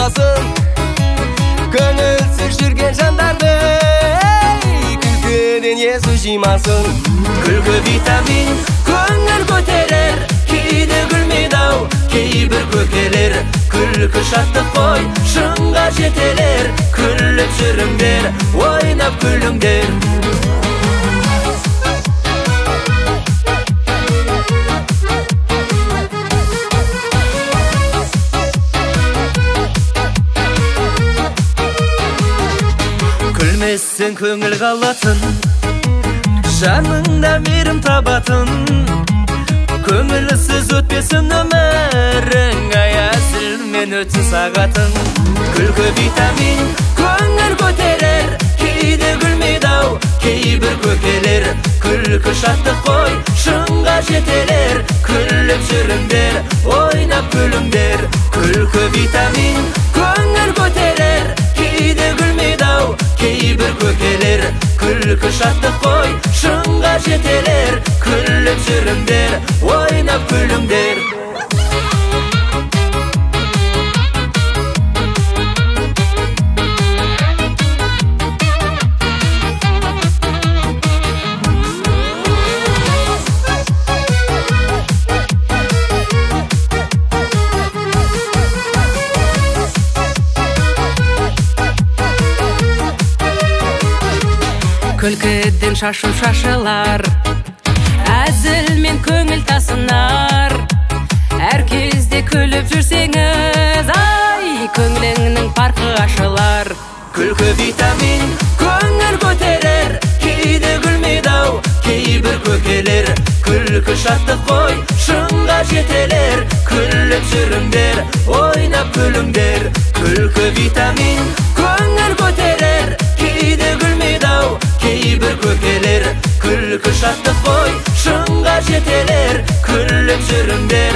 сақтасын, көңілсіз жүрген жандарды күлкіден есі жимасын. Күлкі витамин көңіл көтерер, кейде күлмейді ау кейбір көкелер. Күлкі шаттық қой шыңға жетелер, күліп жүріңдер, ойнап күліңдер. Күлмессен көңіл қалатын, жаныңда мейірім табатын, көңілсіз өтпесін өмірің, аясылмен өтсін сағатын. Күлкі витамин көңіл көтерер, кейде күлмейді ау кейбір көкелер. Күлкі шаттық қой шыңға жетелер, күліп жүріңдер, ойнап күліңдер. Күлкі витамин көңіл көтерер, кейде күлмейді ау кейбір көкелер. Күлкі шаттық қой шыңға жетелер, күліп жүріңдер, ойнап күліңдер. Күлкіден шашу шашылар, әзілмен көңіл тасынар. Әр кезде күліп жүрсеңіз, ай, көңіліңнің парқы ашылар. Күлкі витамин көңіл көтерер, кейде күлмейді ау кейбір көкелер. Күлкі шаттық қой шыңға жетелер, күліп жүріңдер, ойнап күліңдер. Күлкі витамин көңіл көтерер, кейде күлмейді ау кейбір көкелер. Күлкі шаттық қой шыңға жетелер, күліп жүріңдер,